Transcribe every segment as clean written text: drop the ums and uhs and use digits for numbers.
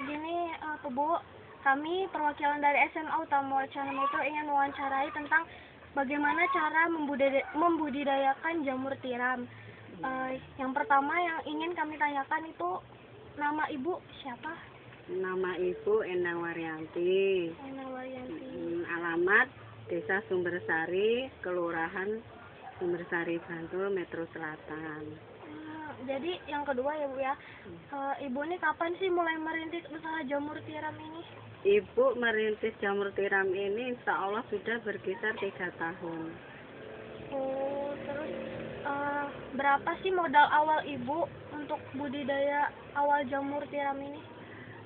Gini, Bu, kami perwakilan dari SMA Utama Wacana Metro ingin mewawancarai tentang bagaimana cara membudidayakan jamur tiram. Yang pertama yang ingin kami tanyakan itu, nama Ibu siapa? Nama Ibu Endang Waryanti. Endang Waryanti. Alamat Desa Sumbersari, Kelurahan Sumbersari, Bantul, Metro Selatan. Jadi yang kedua ya Bu ya, Ibu ini kapan sih mulai merintis usaha jamur tiram ini? Ibu merintis jamur tiram ini insya Allah sudah berkisar 3 tahun. Oh, terus berapa sih modal awal Ibu untuk budidaya awal jamur tiram ini?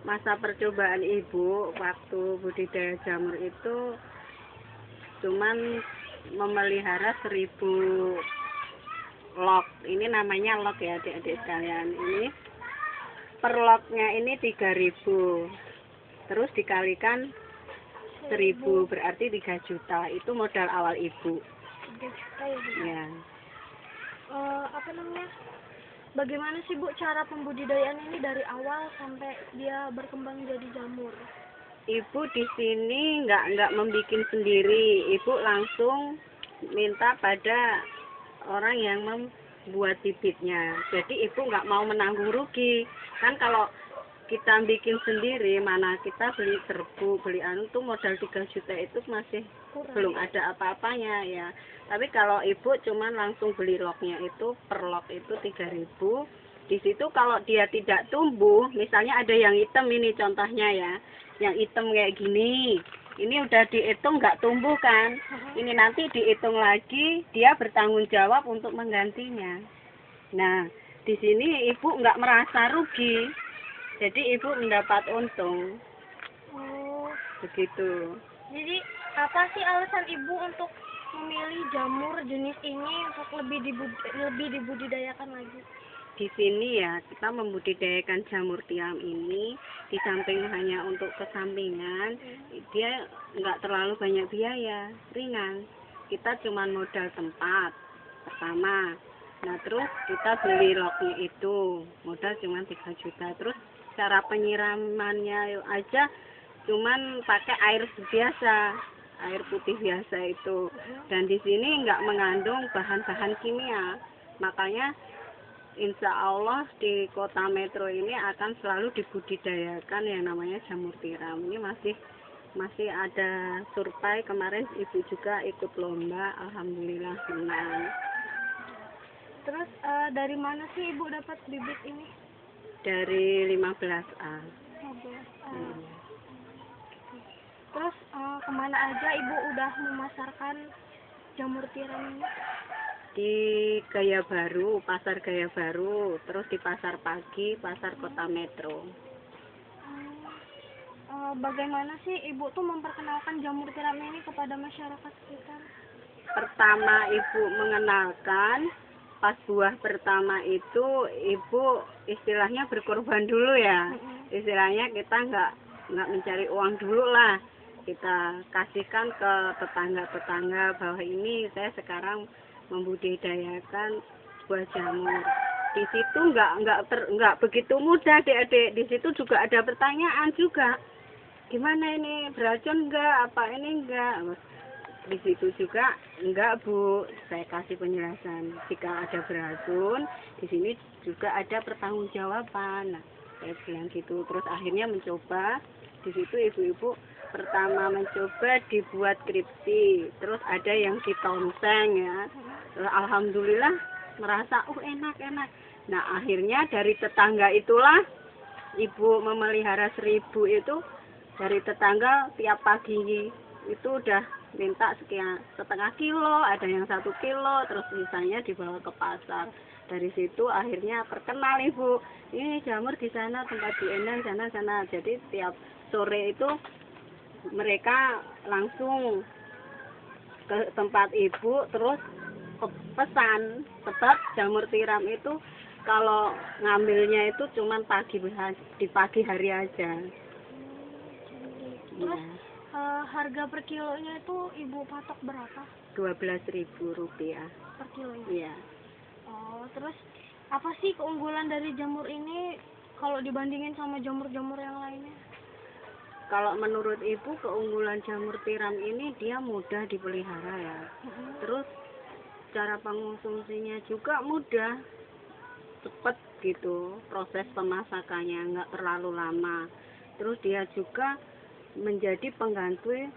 Masa percobaan Ibu waktu budidaya jamur itu cuman memelihara 1000 log. Ini namanya log ya adik-adik sekalian. Ini per lognya ini 3000. Terus dikalikan 1000 berarti 3 juta. Itu modal awal Ibu. 3 juta ya Bu? Ya. Bagaimana sih Bu cara pembudidayaan ini dari awal sampai dia berkembang jadi jamur? Ibu di sini nggak membikin sendiri. Ibu langsung minta pada orang yang membuat bibitnya. Jadi ibu nggak mau menanggung rugi. Kan kalau kita bikin sendiri, mana kita beli serbu, beli tuh modal 3 juta itu masih belum ada apa-apanya ya. Tapi kalau ibu cuman langsung beli lognya itu, per log itu 3000. Di situ kalau dia tidak tumbuh, misalnya ada yang hitam ini contohnya ya, yang hitam kayak gini, ini udah dihitung nggak tumbuh kan, ini nanti dihitung lagi, dia bertanggung jawab untuk menggantinya. Nah, di sini ibu nggak merasa rugi, jadi ibu mendapat untung. Oh, begitu. Jadi apa sih alasan ibu untuk memilih jamur jenis ini untuk lebih dibudidayakan lagi? Di sini ya kita membudidayakan jamur tiram ini di samping hanya untuk kesampingan, dia nggak terlalu banyak biaya, ringan. Kita cuma modal tempat pertama. Nah terus kita beli lognya itu modal cuma 3 juta. Terus cara penyiramannya aja cuman pakai air biasa, air putih biasa itu. Dan di sini nggak mengandung bahan-bahan kimia, makanya insya Allah di kota Metro ini akan selalu dibudidayakan yang namanya jamur tiram. Ini masih ada survei kemarin, ibu juga ikut lomba, alhamdulillah menang. Terus dari mana sih ibu dapat bibit ini? Dari 15A. 15A. Terus kemana aja ibu udah memasarkan jamur tiram ini? Di Gaya Baru, pasar Gaya Baru, terus di pasar pagi, pasar kota Metro. Bagaimana sih ibu tuh memperkenalkan jamur tiram ini kepada masyarakat sekitar? Pertama ibu mengenalkan, pas buah pertama itu ibu istilahnya berkorban dulu ya. Istilahnya kita nggak mencari uang dulu lah. Kita kasihkan ke tetangga-tetangga bahwa ini saya sekarang membudidayakan buah jamur. Di situ nggak begitu mudah adik-adik. Di situ juga ada pertanyaan juga. Gimana ini, beracun enggak, apa ini enggak? Di situ juga enggak Bu, saya kasih penjelasan. Jika ada beracun, di sini juga ada pertanggungjawaban. Nah, saya bilang gitu. Terus akhirnya mencoba. Di situ ibu-ibu pertama mencoba dibuat kripsi, terus ada yang ditonseng ya. Terus alhamdulillah merasa enak. Nah akhirnya dari tetangga itulah ibu memelihara 1000 itu. Dari tetangga tiap pagi itu udah minta sekian, setengah kilo, ada yang 1 kilo, terus misalnya dibawa ke pasar. Dari situ akhirnya terkenal ibu, ini jamur di sana, tempat di Endang sana. Jadi tiap sore itu mereka langsung ke tempat ibu, terus pesan, sebab jamur tiram itu kalau ngambilnya itu cuman di pagi hari aja. Terus harga per kilonya itu ibu patok berapa? Rp12.000 per kilonya. Iya. Oh, terus apa sih keunggulan dari jamur ini kalau dibandingin sama jamur-jamur yang lainnya? Kalau menurut ibu keunggulan jamur tiram ini dia mudah dipelihara ya. Terus cara pengonsumsinya juga mudah, cepet gitu proses pemasakannya, nggak terlalu lama. Terus dia juga menjadi pengganti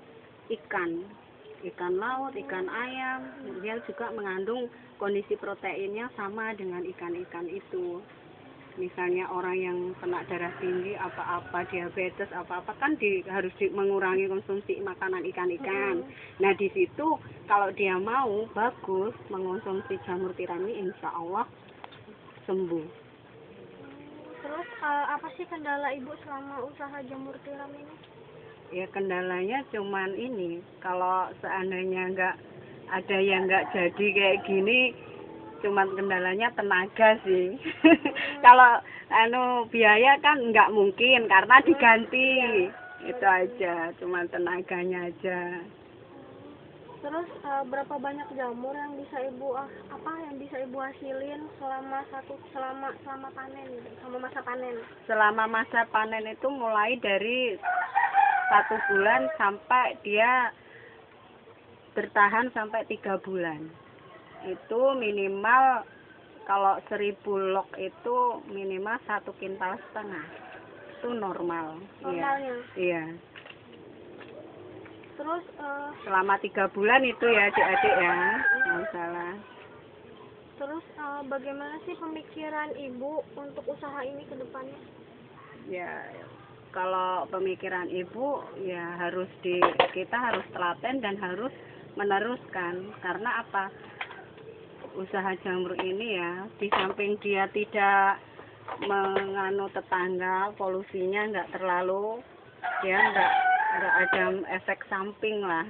ikan laut, ikan ayam. Dia juga mengandung kondisi proteinnya sama dengan ikan-ikan itu. Misalnya orang yang kena darah tinggi, apa-apa, diabetes, apa-apa kan harus mengurangi konsumsi makanan ikan-ikan. Nah di situ kalau dia mau bagus mengonsumsi jamur tiram ini, insya Allah sembuh. Terus apa sih kendala ibu selama usaha jamur tiram ini? Ya kendalanya cuman ini, kalau seandainya nggak ada yang nggak jadi kayak gini, cuman kendalanya tenaga sih. Kalau biaya kan nggak mungkin karena diganti. Itu aja, cuman tenaganya aja. Terus berapa banyak jamur yang bisa ibu hasilin selama panen gitu, sama masa panen? Selama masa panen itu mulai dari 1 bulan sampai dia bertahan sampai 3 bulan. Itu minimal kalau 1000 log itu minimal 1,5 kintal. Itu normal. Normalnya? Iya. Terus selama 3 bulan itu ya adik-adik ya, nggak salah. Terus bagaimana sih pemikiran ibu untuk usaha ini ke depannya? Ya kalau pemikiran ibu ya kita harus telaten dan harus meneruskan. Karena apa? Usaha jamur ini ya, di samping dia tidak tetangga, polusinya nggak terlalu, dia nggak ada efek samping lah,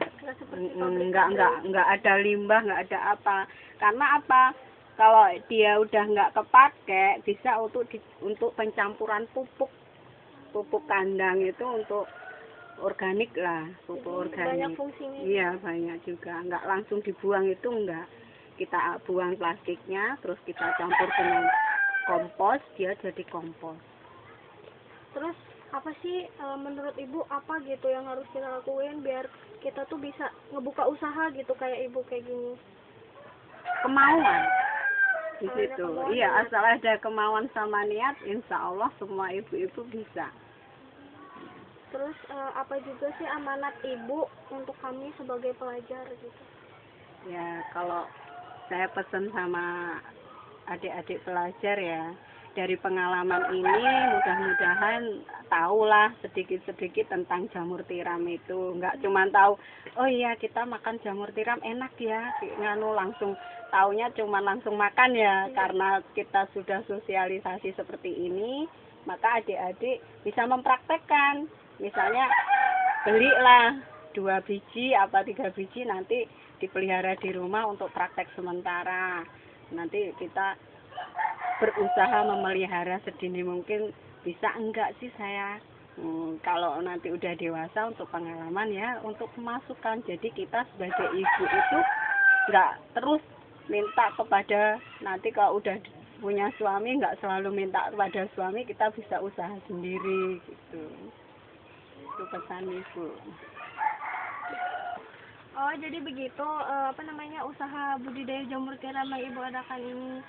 nggak ada limbah, nggak ada apa. Karena apa? Kalau dia udah nggak kepake, bisa untuk pencampuran pupuk kandang itu untuk organik lah, pupuk organik. Banyak fungsinya. Iya banyak juga, nggak langsung dibuang itu enggak. Kita buang plastiknya, terus kita campur dengan kompos, dia jadi kompos. Terus apa sih menurut ibu apa gitu yang harus kita lakuin biar kita tuh bisa ngebuka usaha gitu kayak ibu kayak gini? Kemauan di situ. Iya, asal ada kemauan sama niat, insya Allah semua ibu-ibu bisa. Terus apa juga sih amanat ibu untuk kami sebagai pelajar gitu? Ya kalau saya pesan sama adik-adik pelajar ya, dari pengalaman ini mudah-mudahan tahulah sedikit-sedikit tentang jamur tiram itu. Nggak cuma tahu, oh iya kita makan jamur tiram enak ya, langsung taunya cuma langsung makan ya. Karena kita sudah sosialisasi seperti ini, maka adik-adik bisa mempraktekkan. Misalnya belilah 2 biji apa 3 biji, nanti dipelihara di rumah untuk praktek sementara. Nanti kita berusaha memelihara sedini mungkin. Bisa enggak sih saya kalau nanti udah dewasa untuk pengalaman ya, untuk pemasukan. Jadi kita sebagai ibu itu enggak terus minta kepada, nanti kalau udah punya suami enggak selalu minta kepada suami, kita bisa usaha sendiri gitu. Itu pesan ibu. Oh jadi begitu usaha budidaya jamur tiram yang ibu adakan ini.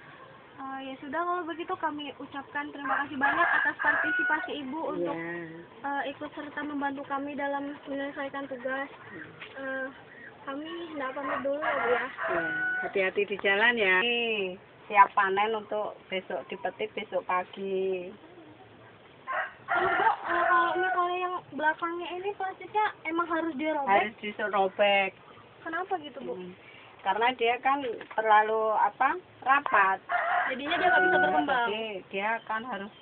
Ya sudah, kalau begitu kami ucapkan terima kasih banyak atas partisipasi ibu untuk ikut serta membantu kami dalam menyelesaikan tugas. Kami hendak pamit dulu ya Bu ya. Hati-hati di jalan ya. Siap panen untuk besok dipetik besok pagi. Terus Bu, kalau misalnya yang belakangnya ini plastiknya emang harus dirobek? Harus dirobek. Kenapa gitu Bu? Karena dia kan terlalu rapat. Jadinya dia nggak bisa berkembang. Jadi dia kan harus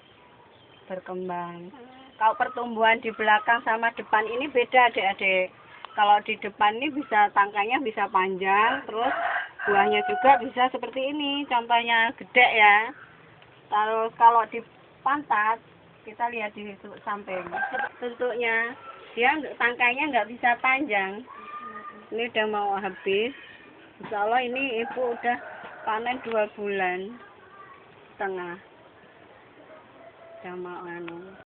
berkembang. Kalau pertumbuhan di belakang sama depan ini beda adik-adik. Kalau di depan ini bisa tangkainya bisa panjang, terus buahnya juga bisa seperti ini. Contohnya gede ya. Kalau di pantat kita lihat di samping bentuknya, dia tangkainya nggak bisa panjang. Ini udah mau habis. Insya Allah ini ibu udah panen 2,5 bulan. sama anu